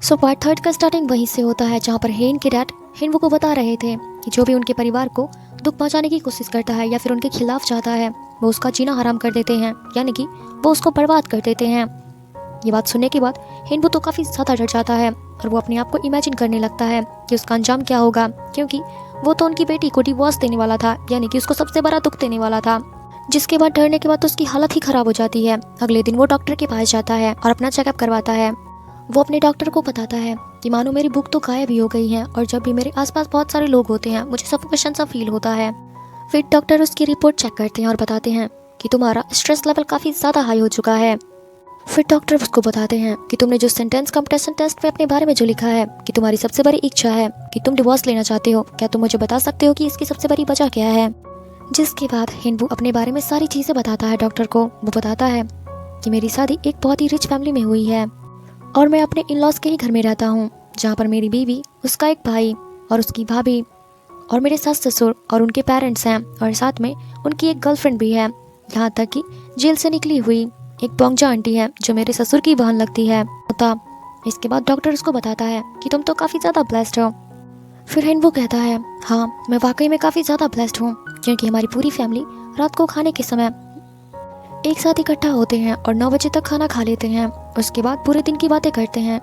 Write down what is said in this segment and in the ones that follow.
So part third का starting वहीं से होता है जहाँ पर हेन के डैड हिनवू को बता रहे थे कि जो भी उनके परिवार को दुख पहुंचाने की कोशिश करता है या फिर उनके खिलाफ चाहता है वो उसका जीना हराम कर देते हैं, यानी कि वो उसको बर्बाद कर देते हैं। ये बात सुनने के बाद हिनवू तो काफ़ी ज़्यादा डर जाता है और वो अपने आप को इमेजिन करने लगता है कि उसका अंजाम क्या होगा, क्योंकि वो तो उनकी बेटी को डिवोर्स देने वाला था, यानी कि उसको सबसे बड़ा दुख देने वाला था। जिसके बाद डरने के बाद तो उसकी हालत ही ख़राब हो जाती है। अगले दिन वो डॉक्टर के पास जाता है और अपना चेकअप करवाता है। वो अपने डॉक्टर को बताता है कि मानो मेरी भूख तो गायब ही हो गई है और जब भी मेरे आसपास बहुत सारे लोग होते हैं मुझे सफोकेशन सा फील होता है। फिर डॉक्टर उसकी रिपोर्ट चेक करते हैं और बताते हैं कि तुम्हारा स्ट्रेस लेवल काफ़ी ज़्यादा हाई हो चुका है। फिर डॉक्टर उसको बताते हैं कि तुमने जो सेंटेंस कंप्रेशन टेस्ट में अपने बारे में जो लिखा है कि तुम्हारी सबसे बड़ी इच्छा है कि तुम डिवोर्स लेना चाहते हो, क्या तुम मुझे बता सकते हो कि इसकी सबसे बड़ी वजह क्या है। जिसके बाद हिनवू अपने बारे में सारी चीज़ें बताता है डॉक्टर को। वो बताता है कि मेरी शादी एक बहुत ही रिच फैमिली में हुई है और मैं अपने इन लॉज के ही घर में रहता हूँ, जहाँ पर मेरी बीवी, उसका एक भाई और उसकी भाभी और मेरे सास ससुर और उनके पेरेंट्स हैं और साथ में उनकी एक गर्लफ्रेंड भी है, यहाँ तक कि जेल से निकली हुई एक बोंगजा आंटी है जो मेरे ससुर की बहन लगती है। इसके बाद डॉक्टर उसको बताता है कि तुम तो काफ़ी ज़्यादा ब्लेस्ड हो। फिर हिनवू कहता है हाँ, मैं वाकई में काफ़ी ज़्यादा ब्लेस्ड हूँ, क्योंकि हमारी पूरी फैमिली रात को खाने के समय एक साथ इकट्ठा होते हैं और 9 बजे तक खाना खा लेते हैं। उसके बाद पूरे दिन की बातें करते हैं,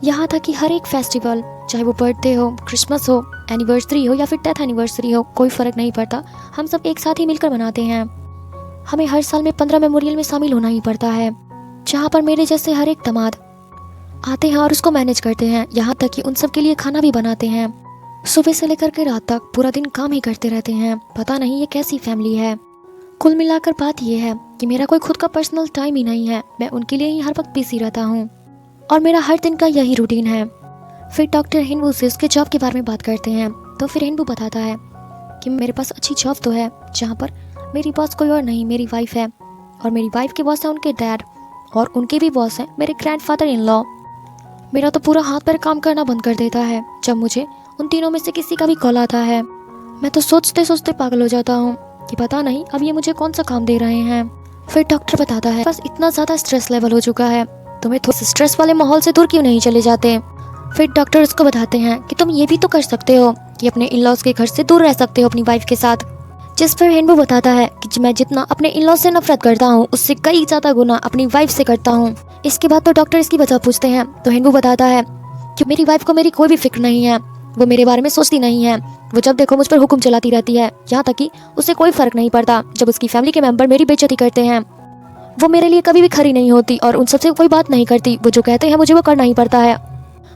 यहाँ तक कि हर एक फेस्टिवल, चाहे वो बर्थडे हो, क्रिसमस हो, एनिवर्सरी हो या फिर डेथ एनिवर्सरी हो, कोई फ़र्क नहीं पड़ता, हम सब एक साथ ही मिलकर मनाते हैं। हमें हर साल में 15 मेमोरियल में शामिल होना ही पड़ता है, जहाँ पर मेरे जैसे हर एक दामाद आते हैं और उसको मैनेज करते हैं, यहाँ तक कि उन सब के लिए खाना भी बनाते हैं। सुबह से लेकर के रात तक पूरा दिन काम ही करते रहते हैं। पता नहीं ये कैसी फैमिली है। कुल मिलाकर बात यह है कि मेरा कोई खुद का पर्सनल टाइम ही नहीं है, मैं उनके लिए ही हर वक्त बिजी रहता हूँ और मेरा हर दिन का यही रूटीन है। फिर डॉक्टर हिनवू से उसके जॉब के बारे में बात करते हैं, तो फिर हिनवू बताता है कि मेरे पास अच्छी जॉब तो है, जहाँ पर मेरी बॉस कोई और नहीं, मेरी वाइफ है और मेरी वाइफ के बॉस है उनके डैड और उनके भी बॉस हैं मेरे ग्रैंडफादर इन लॉ। मेरा तो पूरा हाथ पैर काम करना बंद कर देता है जब मुझे उन तीनों में से किसी का भी कॉल आता है। मैं तो सोचते सोचते पागल हो जाता हूँ कि पता नहीं अब ये मुझे कौन सा काम दे रहे हैं। फिर डॉक्टर बताता है बस इतना ज़्यादा स्ट्रेस लेवल हो चुका है, तुम्हें थोड़ा स्ट्रेस वाले माहौल से दूर क्यों नहीं चले जाते। फिर डॉक्टर उसको बताते हैं कि तुम ये भी तो कर सकते हो कि अपने इन लॉज के घर से दूर रह सकते हो अपनी वाइफ के साथ। जिस पर हिनवू बताता है कि मैं जितना अपने इन लॉज से नफरत करता हूँ उससे कई ज़्यादा गुना अपनी वाइफ से करता हूँ। इसके बाद तो डॉक्टर इसकी वजह पूछते हैं, तो हिनवू बताता है कि मेरी वाइफ को मेरी कोई भी फिक्र नहीं है, वो मेरे बारे में सोचती नहीं है, वो जब देखो मुझ पर हुक्म चलाती रहती है, यहाँ तक कि उसे कोई फर्क नहीं पड़ता जब उसकी फैमिली के मेंबर मेरी बेइज्जती करते हैं। वो मेरे लिए कभी भी खड़ी नहीं होती और उन सबसे कोई बात नहीं करती, वो जो कहते हैं मुझे वो करना ही पड़ता है।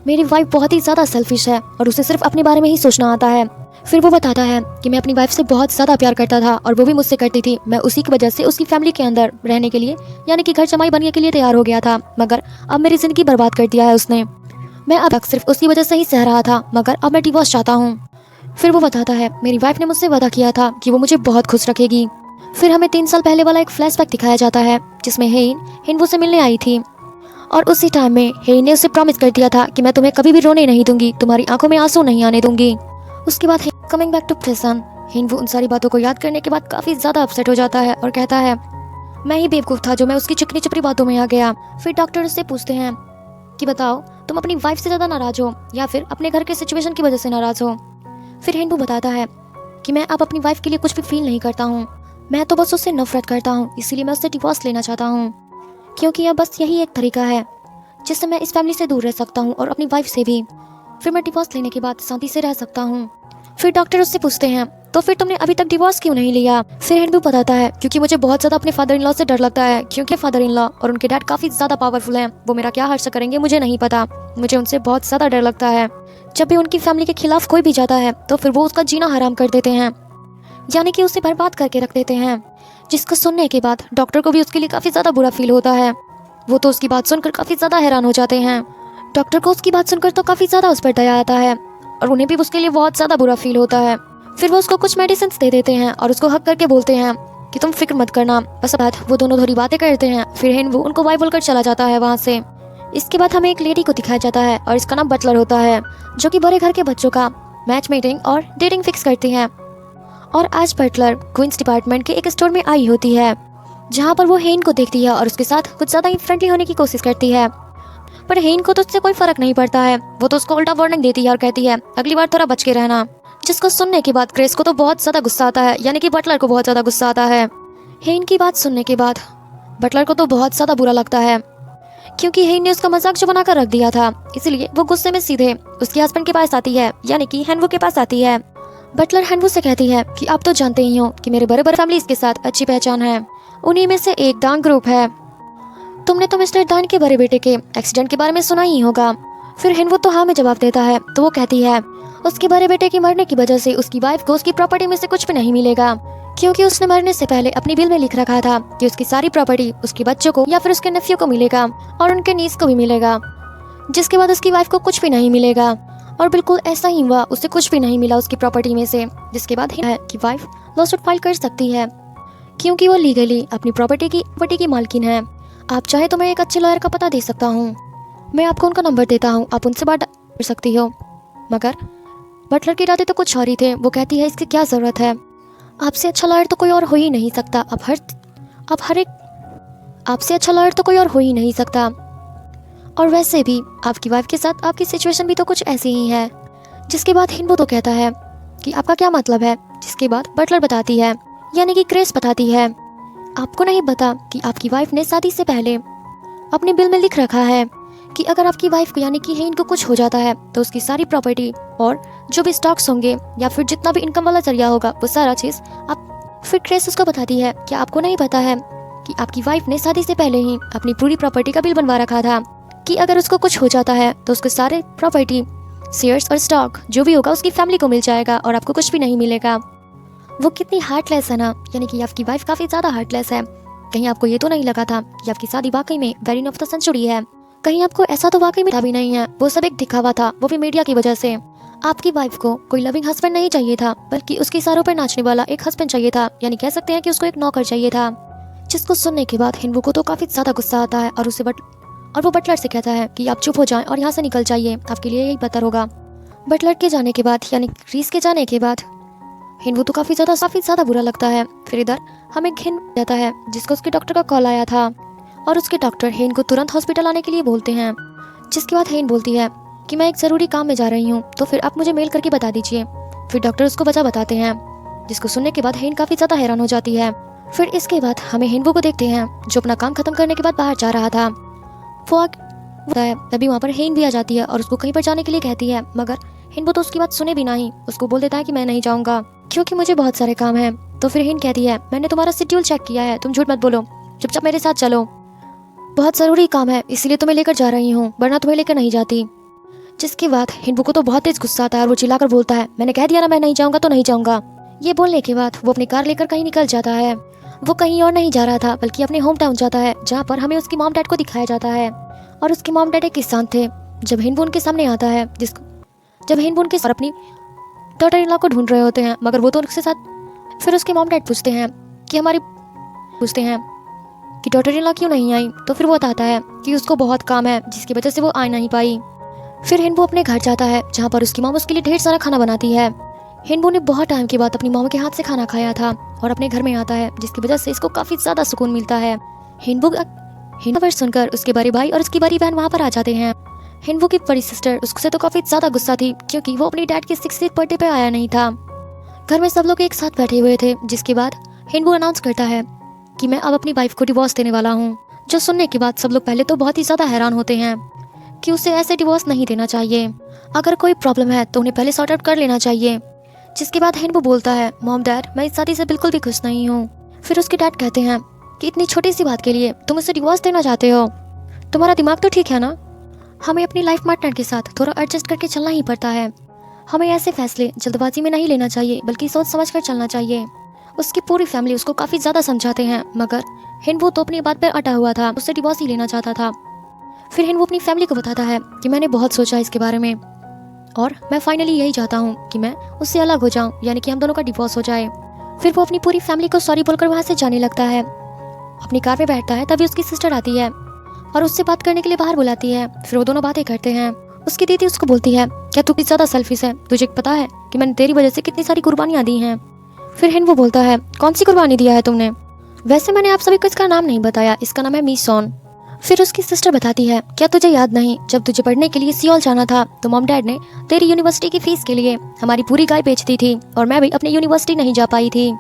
मेरी वाइफ बहुत ही ज़्यादा सेल्फिश है और उसे सिर्फ अपने बारे में ही सोचना आता है। फिर वो बताता है कि मैं अपनी वाइफ से बहुत ज़्यादा प्यार करता था और वो भी मुझसे करती थी। मैं उसी की वजह से उसकी फैमिली के अंदर रहने के लिए, यानी कि घर जमाई बनने के लिए तैयार हो गया था, मगर अब मेरी ज़िंदगी बर्बाद कर दिया है उसने। मैं अब तक सिर्फ उसकी वजह से ही सह रहा था, मगर अब मैं डिवोर्स चाहता हूँ। फिर वो बताता है मेरी वाइफ ने मुझसे वादा किया था कि वो मुझे बहुत खुश रखेगी। फिर हमें 3 साल पहले वाला एक फ्लैशबैक दिखाया जाता है जिसमें हिनवू से मिलने आई थी और उसी टाइम में हेन ने उसे प्रॉमिस कर दिया था कि मैं तुम्हें कभी भी रोने नहीं दूंगी, तुम्हारी आंखों में आंसू नहीं आने दूंगी। उसके बाद कमिंग बैक टू प्रेजेंट, हिनवू उन सारी बातों को याद करने के बाद काफ़ी ज़्यादा अपसेट हो जाता है और कहता है मैं ही बेवकूफ़ था जो मैं उसकी चिकनी चपड़ी बातों में आ गया। फिर डॉक्टर उससे पूछते हैं कि बताओ तुम अपनी वाइफ से ज़्यादा नाराज़ हो या फिर अपने घर के सिचुएशन की वजह से नाराज़ हो। फिर हिनवू बताता है कि मैं अब अपनी वाइफ के लिए कुछ भी फील नहीं करता हूँ, मैं तो बस उससे नफरत करता हूँ, इसीलिए मैं उससे डिवोर्स लेना चाहता हूँ, क्योंकि अब बस यही एक तरीका है जिससे मैं इस फैमिली से दूर रह सकता हूँ और अपनी वाइफ से भी। फिर मैं डिवोर्स लेने के बाद शांति से रह सकता हूँ। फिर डॉक्टर उससे पूछते हैं तो फिर तुमने अभी तक डिवोर्स क्यों नहीं लिया। फिर हिनवू बताता है क्योंकि मुझे बहुत ज़्यादा अपने फादर इन लॉ से डर लगता है, क्योंकि फादर इन लॉ और उनके डैड काफ़ी ज़्यादा पावरफुल हैं, वो मेरा क्या हर्ष करेंगे मुझे नहीं पता, मुझे उनसे बहुत ज़्यादा डर लगता है। जब भी उनकी फैमिली के खिलाफ कोई भी जाता है तो फिर वो उसका जीना हराम कर देते हैं, यानी कि उसे बर्बाद करके रख देते हैं। जिसको सुनने के बाद डॉक्टर को भी उसके लिए काफ़ी ज़्यादा बुरा फील होता है। वो तो उसकी बात सुनकर काफ़ी ज़्यादा हैरान हो जाते हैं। डॉक्टर को उसकी बात सुनकर तो काफ़ी ज़्यादा उस पर दया आता है और उन्हें भी उसके लिए बहुत ज़्यादा बुरा फील होता है। फिर वो उसको कुछ मेडिसिन दे देते हैं और उसको हक करके बोलते हैं कि तुम फिक्र मत करना। बस बाद वो दोनों थोड़ी बातें करते हैं, फिर हिनवू उनको बाय बोलकर चला जाता है वहाँ से। इसके बाद हमें एक लेडी को दिखाया जाता है और इसका नाम बटलर होता है, जो कि बड़े घर के बच्चों का मैच मेकिंग और डेटिंग फिक्स करती हैं। और आज बटलर क्वींस डिपार्टमेंट के एक स्टोर में आई होती है, जहाँ पर वो हेन को देखती है और उसके साथ कुछ ज़्यादा ही फ्रेंडली होने की कोशिश करती है। पर हेन को तो उससे कोई फर्क नहीं पड़ता है। वो तो उसको उल्टा वार्निंग देती है और कहती है अगली बार थोड़ा बच के रहना। जिसको सुनने के बाद ग्रेस को तो बहुत ज्यादा गुस्सा आता है, यानी कि बटलर को बहुत ज्यादा गुस्सा आता है। हेन की बात सुनने के बाद बटलर को तो बहुत ज्यादा बुरा लगता है, क्योंकि हेन ने उसका मजाक जो बनाकर रख दिया था, इसलिए वो गुस्से में सीधे उसके हस्बैंड के पास आती है, यानी कि हेनवू के पास आती है। बटलर हेनवू से कहती है कि आप तो जानते ही हो कि मेरे बड़े बड़े फैमिलीज के साथ अच्छी पहचान है, उन्हीं में से एक दान ग्रुप है। तुमने तो मिस्टर दान के बड़े बेटे के एक्सीडेंट के बारे में सुना ही होगा। फिर हेनवू तो हाँ में जवाब देता है, तो वो कहती है उसके बड़े बेटे के मरने की वजह से उसकी वाइफ को उसकी प्रॉपर्टी में से कुछ भी नहीं मिलेगा, क्योंकि उसने मरने से पहले अपनी बिल में लिख रखा था कि उसकी सारी प्रॉपर्टी उसके बच्चों को या फिर उसके नेफ्यू को मिलेगा और उनके नीस को भी मिलेगा, जिसके बाद उसकी वाइफ को कुछ भी नहीं मिलेगा। और बिल्कुल ऐसा ही हुआ, उसे कुछ भी नहीं मिला उसकी प्रॉपर्टी में से, जिसके बाद है कि वाइफ लॉसूट फाइल कर सकती है, क्योंकि वो लीगली अपनी प्रॉपर्टी की मालकिन है। आप चाहे तो मैं एक अच्छे लॉयर का पता दे सकता हूँ, मैं आपको उनका नंबर देता हूँ, आप उनसे बात कर सकती हो। मगर बटलर के इरादे तो कुछ और ही थे। वो कहती है इसकी क्या ज़रूरत है, आपसे अच्छा लॉयर तो कोई और हो ही नहीं सकता। आपसे अच्छा लॉयर तो कोई और हो ही नहीं सकता, और वैसे भी आपकी वाइफ के साथ आपकी सिचुएशन भी तो कुछ ऐसी ही है। जिसके बाद हिनबो तो कहता है कि आपका क्या मतलब है। जिसके बाद बटलर बताती है, यानी कि ग्रेस बताती है, आपको नहीं पता कि आपकी वाइफ ने शादी से पहले अपने बिल में लिख रखा है कि अगर आपकी वाइफ को यानी कि हेन को कुछ हो जाता है तो उसकी सारी प्रॉपर्टी और जो भी स्टॉक्स होंगे या फिर जितना भी इनकम वाला जरिया होगा वो सारा चीज़ आप। फिर ग्रेस उसको बताती है कि आपको नहीं पता है कि आपकी वाइफ ने शादी से पहले ही अपनी पूरी प्रॉपर्टी का बिल बनवा रखा था कि अगर उसको कुछ हो जाता है तो उसके सारे प्रॉपर्टी, शेयर्स और स्टॉक जो भी होगा उसकी फैमिली को मिल जाएगा और आपको कुछ भी नहीं मिलेगा। वो कितनी हार्टलेस है ना, यानी कि आपकी वाइफ काफ़ी ज़्यादा हार्टलेस है। कहीं आपको ये तो नहीं लगा था कि आपकी शादी वाकई में वेरी ऑफ द सेंचुरी है, कहीं आपको ऐसा तो वाकई में भी नहीं है, वो सब एक दिखावा था, वो भी मीडिया की वजह से। आपकी वाइफ को कोई लविंग हस्बैंड नहीं चाहिए था, बल्कि उसके सारों पर नाचने वाला एक हस्बैंड चाहिए था, यानी कह सकते हैं कि उसको एक नौकर चाहिए था। जिसको सुनने के बाद हिनवू को तो काफ़ी ज़्यादा गुस्सा आता है और वो बटलर से कहता है कि आप चुप हो जाएं और यहाँ से निकल जाइए, आपके लिए यही बेहतर होगा। बटलर के जाने के बाद यानी रीस के जाने के बाद हिनवू तो काफ़ी ज़्यादा बुरा लगता है। फिर इधर हमें घिन जाता है जिसको उसके डॉक्टर का कॉल आया था और उसके डॉक्टर हेन को तुरंत हॉस्पिटल आने के लिए बोलते हैं। जिसके बाद हेन बोलती है कि मैं एक ज़रूरी काम में जा रही हूँ, तो फिर आप मुझे मेल करके बता दीजिए। फिर डॉक्टर उसको वजह बताते हैं, जिसको सुनने के बाद हेन काफ़ी ज़्यादा हैरान हो जाती है। फिर इसके बाद हमें हिनवू को देखते हैं जो अपना काम खत्म करने के बाद बाहर जा रहा था। वो तभी वहाँ पर हेन भी आ जाती है और उसको कहीं पर जाने के लिए कहती है, मगर हिनवू तो उसकी बात सुने भी नहीं, उसको बोल देता है कि मैं नहीं जाऊँगा क्योंकि मुझे बहुत सारे काम हैं। तो फिर हेन कहती है मैंने तुम्हारा शेड्यूल चेक किया है, तुम झूठ मत बोलो, चुपचाप मेरे साथ चलो, बहुत ज़रूरी काम है इसलिए तुम्हें लेकर जा रही हूँ, वरना तुम्हें लेकर नहीं जाती। जिसके बाद हिनवू को तो बहुत तेज गुस्सा आता है और वो चिल्लाकर बोलता है मैंने कह दिया ना मैं नहीं जाऊँगा तो नहीं जाऊँगा। ये बोलने के बाद वो अपनी कार लेकर कहीं निकल जाता है। वो कहीं और नहीं जा रहा था बल्कि अपने होम टाउन जाता है, जहाँ पर हमें उसकी मॉम डैड को दिखाया जाता है। और उसकी मॉम डैड एक किसान थे। जब हिनवू उनके सामने आता है जब हिनवू उनके अपनी डॉटर इन लॉ को ढूंढ रहे होते हैं, मगर वो तो उसके साथ। फिर उसके मॉम डैड पूछते हैं कि डॉटर इन लॉ क्यों नहीं आई, तो फिर वो बताता है कि उसको बहुत काम है जिसकी वजह से वो आ नहीं पाई। फिर हिनवू अपने घर जाता है जहाँ पर उसकी मॉम उसके लिए ढेर सारा खाना बनाती है। हिनवू ने बहुत टाइम के बाद अपनी मॉम के हाथ से खाना खाया था और अपने घर में आता है, जिसकी वजह से इसको काफ़ी ज़्यादा सुकून मिलता है। हिनवू सुनकर उसके बड़े भाई और उसकी बड़ी बहन वहाँ पर आ जाते हैं। हिनवू की बड़ी सिस्टर उससे तो काफ़ी ज़्यादा गुस्सा थी क्योंकि वो अपनी डैड के 60th बर्थडे पे आया नहीं था। घर में सब लोग एक साथ बैठे हुए थे। जिसके बाद हिनवू अनाउंस करता है कि मैं अब अपनी वाइफ को डिवोर्स देने वाला हूँ। जो सुनने के बाद सब लोग पहले तो बहुत ही ज़्यादा हैरान होते हैं कि उसे ऐसे डिवोर्स नहीं देना चाहिए, अगर कोई प्रॉब्लम है तो उन्हें पहले सॉर्ट आउट कर लेना चाहिए। जिसके बाद हिनवू बोलता है मॉम डैड मैं इस शादी से बिल्कुल भी खुश नहीं हूँ। फिर उसके डैड कहते हैं कि इतनी छोटी सी बात के लिए तुम उसे डिवोर्स देना चाहते हो, तुम्हारा दिमाग तो ठीक है ना। हमें अपनी लाइफ पार्टनर के साथ थोड़ा एडजस्ट करके चलना ही पड़ता है। हमें ऐसे फैसले जल्दबाजी में नहीं लेना चाहिए बल्कि सोच समझ कर चलना चाहिए। उसकी पूरी फैमिली उसको काफ़ी ज़्यादा समझाते हैं, मगर हिनवू तो अपनी बात पर अटा हुआ था, उससे डिवोर्स ही लेना चाहता था। फिर हिनवू अपनी फैमिली को बताता है कि मैंने बहुत सोचा इसके बारे में और मैं फाइनली यही चाहता हूँ कि मैं उससे अलग हो जाऊँ, यानी कि हम दोनों का डिवोर्स हो जाए। फिर वो अपनी पूरी फैमिली को सॉरी बोलकर वहाँ से जाने लगता है। अपनी कार में बैठता है तभी उसकी सिस्टर आती है और उससे बात करने के लिए बाहर बुलाती है। फिर वो दोनों बातें करते हैं। उसकी दीदी उसको बोलती है क्या तू कितना ज़्यादा सेल्फिश है, तुझे पता है कि मैंने तेरी वजह से कितनी सारी कुर्बानियाँ दी हैं। फिर हिनवू बोलता है कौन सी कुर्बानी दिया है तुमने। वैसे मैंने आप सभी को इसका नाम नहीं बताया, इसका नाम है मी सॉन। फिर उसकी सिस्टर बताती है, क्या तुझे याद नहीं, जब तुझे पढ़ने के लिए सियोल जाना था तो मॉम डैड ने तेरी यूनिवर्सिटी की फीस के लिए हमारी पूरी गाय बेच दी थी और मैं भी अपनी यूनिवर्सिटी नहीं जा पाई थी।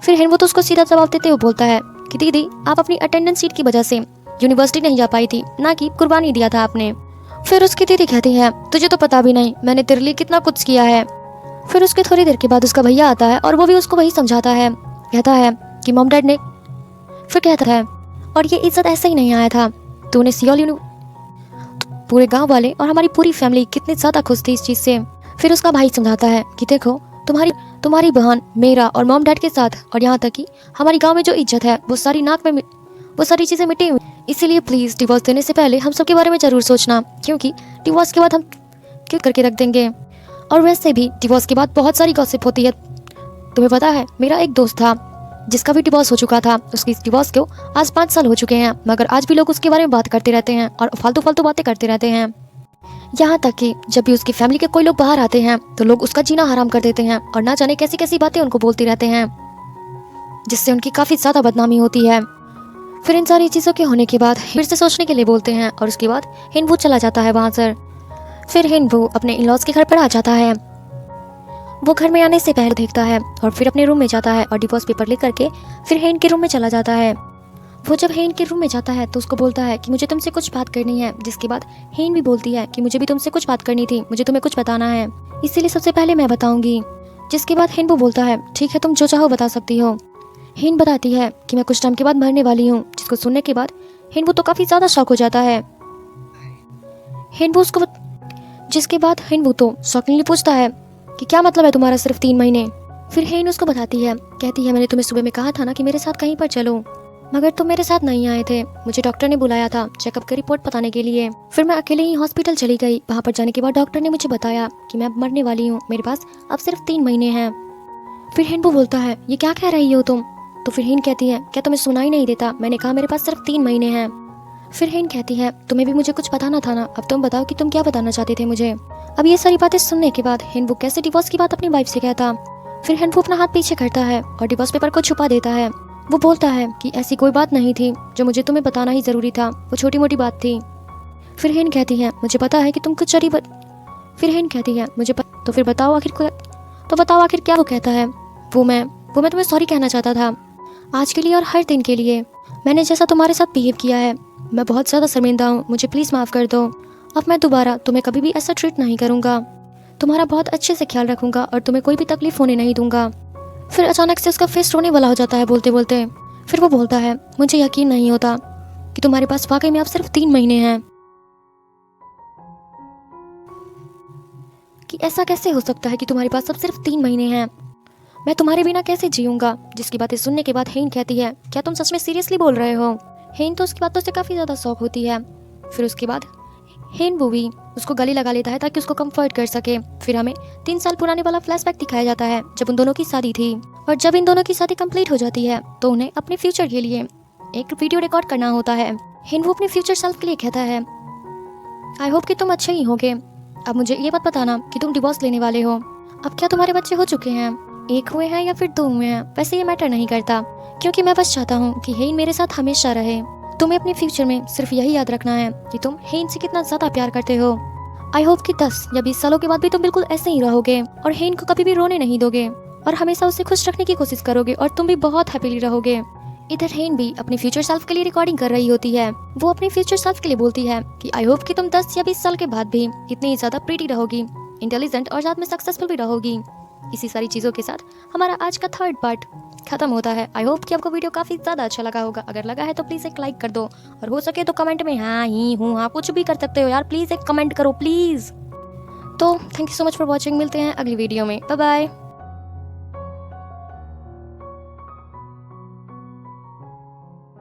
फिर हेन वो तो उसको सीधा जवाब देते हुए बोलता है कि दीदी, आप अपनी अटेंडेंस सीट की वजह से यूनिवर्सिटी नहीं जा पाई थी, ना कि कुर्बानी दिया था आपने। फिर उसकी दीदी कहती है, तुझे तो पता भी नहीं मैंने तेरे लिए कितना कुछ किया है। फिर उसके थोड़ी देर के बाद उसका भैया आता है और वो भी उसको वही समझाता है, कहता है कि मॉम डैड ने, फिर कहता है, और ये इज्जत ऐसे ही नहीं आया था, तूने सियोल पूरे गांव वाले और हमारी पूरी फैमिली कितनी ज्यादा खुश थी इस चीज से। फिर उसका भाई समझाता है कि देखो, तुम्हारी बहन, मेरा और मॉम डैड के साथ और यहाँ तक कि हमारी गांव में जो इज्जत है वो सारी चीजें मिटी हुई, इसीलिए प्लीज डिवोर्स देने से पहले हम सबके बारे में जरूर सोचना, क्योंकि डिवोर्स के बाद हम क्यों करके रख देंगे। और वैसे भी डिवोर्स के बाद बहुत सारी गॉसिप होती है। तुम्हें पता है, मेरा एक दोस्त था जिसका भी डिवोर्स हो चुका था, उसकी डिवोर्स को आज 5 साल हो चुके हैं, मगर आज भी लोग उसके बारे में बात करते रहते हैं और फालतू फालतू बातें करते रहते हैं। यहाँ तक कि जब भी उसकी फैमिली के कोई लोग बाहर आते हैं तो लोग उसका जीना हराम कर देते हैं और ना जाने कैसी कैसी बातें उनको बोलते रहते हैं, जिससे उनकी काफी ज्यादा बदनामी होती है। फिर इन सारी चीजों के होने के बाद फिर से सोचने के लिए बोलते हैं और उसके बाद हिनवू चला जाता है वहां से। फिर हिनवू अपने इन-लॉज के घर पर आ जाता है। वो घर में आने से पहले देखता है और फिर अपने रूम में जाता है और डिवोर्स पेपर लेकर के फिर हेन के रूम में चला जाता है। वो जब हेन के रूम में जाता है तो उसको बोलता है कि मुझे तुमसे कुछ बात करनी है, जिसके बाद हेन भी बोलती है कि मुझे भी तुमसे कुछ बात करनी थी, मुझे तुम्हें कुछ बताना है, इसीलिए सबसे पहले मैं बताऊंगी। जिसके बाद हेन वो बोलता है, ठीक है, तुम जो चाहो बता सकती हो। हेन बताती है कि मैं कुछ टाइम के बाद मरने वाली हूँ, जिसको सुनने के बाद हेन वो तो काफी ज्यादा शॉक हो जाता है। जिसके बाद हेन वो तो शॉकिंगली पूछता है कि क्या मतलब है तुम्हारा सिर्फ 3 महीने। फिर हेन उसको बताती है, कहती है, मैंने तुम्हें सुबह में कहा था ना कि मेरे साथ कहीं पर चलो, मगर तुम मेरे साथ नहीं आए थे। मुझे डॉक्टर ने बुलाया था चेकअप की रिपोर्ट बताने के लिए। फिर मैं अकेले ही हॉस्पिटल चली गई। वहाँ पर जाने के बाद डॉक्टर ने मुझे बताया कि मैं अब मरने वाली हूँ, मेरे पास अब सिर्फ 3 महीने हैं। फिर हेनबू बोलता है, ये क्या कह रही हो तुम? तो फिर हेन कहती है, क्या तुम्हें सुनाई नहीं देता? मैंने कहा मेरे पास सिर्फ 3 महीने हैं। फिर हेन कहती है, तुम्हें भी मुझे कुछ बताना था ना, अब तुम बताओ कि तुम क्या बताना चाहते थे मुझे। अब ये सारी बातें सुनने के बाद हेनबू कैसे डिवोर्स की बात अपनी वाइफ से कहता। फिर हेनबू अपना हाथ पीछे करता है और डिवोर्स पेपर को छुपा देता है। वो बोलता है कि ऐसी कोई बात नहीं थी जो मुझे तुम्हें बताना ही जरूरी था, वो छोटी मोटी बात थी। फिर हेन कहती है, मुझे पता है कि तुम कुछ फिर हेन कहती है, तो फिर बताओ आखिर क्या वो कहता है। वो मैं तुम्हें सॉरी कहना चाहता था, आज के लिए और हर दिन के लिए। मैंने जैसा तुम्हारे साथ बिहेव किया है, मैं बहुत ज़्यादा शर्मिंदा हूँ, मुझे प्लीज़ माफ़ कर दो। अब मैं दोबारा तुम्हें कभी भी ऐसा ट्रीट नहीं करूँगा, तुम्हारा बहुत अच्छे से ख्याल रखूँगा और तुम्हें कोई भी तकलीफ होने नहीं दूंगा। फिर अचानक से उसका फेस रोने वाला हो जाता है बोलते बोलते। फिर वो बोलता है, मुझे यकीन नहीं होता कि तुम्हारे पास वाकई में अब सिर्फ 3 महीने हैं, कि ऐसा कैसे हो सकता है कि तुम्हारे पास अब सिर्फ 3 महीने हैं, मैं तुम्हारे बिना कैसे जीऊंगा। जिसकी बातें सुनने के बाद हेन कहती है, क्या तुम सच में सीरियसली बोल रहे हो? हेन तो उसकी बातों से काफ़ी ज़्यादा शौक होती है। फिर उसके बाद हेन वो भी उसको गले लगा लेता है ताकि उसको कंफर्ट कर सके। फिर हमें 3 साल पुराने वाला फ्लैशबैक दिखाया जाता है जब उन दोनों की शादी थी। और जब इन दोनों की शादी कंप्लीट हो जाती है तो उन्हें अपने फ्यूचर के लिए एक वीडियो रिकॉर्ड करना होता है। हेन वो अपने फ्यूचर सेल्फ के लिए कहता है, आई होप कि तुम अच्छे ही होगे। अब मुझे ये बात बताना कि तुम डिवोर्स लेने वाले हो। अब क्या तुम्हारे बच्चे हो चुके हैं? 1 हुए हैं या फिर 2 हुए हैं? वैसे ये मैटर नहीं करता, क्योंकि मैं बस चाहता हूँ कि हेन मेरे साथ हमेशा रहे। तुम्हें अपने फ्यूचर में सिर्फ यही याद रखना है कि तुम हेन से कितना ज्यादा प्यार करते हो। आई होप कि 10 या 20 सालों के बाद भी तुम बिल्कुल ऐसे ही रहोगे और हेन को कभी भी रोने नहीं दोगे और हमेशा उसे खुश रखने की कोशिश करोगे और तुम भी बहुत हैप्पीली रहोगे। इधर हेन भी अपने फ्यूचर सेल्फ के लिए रिकॉर्डिंग कर रही होती है। वो अपने फ्यूचर सेल्फ के लिए बोलती है कि आई होप कि तुम 10 या 20 साल के बाद भी इतनी ज्यादा प्रीटी रहोगी, इंटेलिजेंट और साथ में सक्सेसफुल भी रहोगी। इसी सारी चीज़ों के साथ हमारा आज का 3rd पार्ट खत्म होता है। आई होप कि आपको वीडियो काफ़ी ज़्यादा अच्छा लगा होगा। अगर लगा है तो प्लीज़ एक लाइक कर दो और हो सके तो कमेंट में हाँ ही हूँ हाँ कुछ भी कर सकते हो यार, प्लीज़ एक कमेंट करो प्लीज़। तो thank you so much for watching, मिलते हैं अगली वीडियो में, बाय बाय।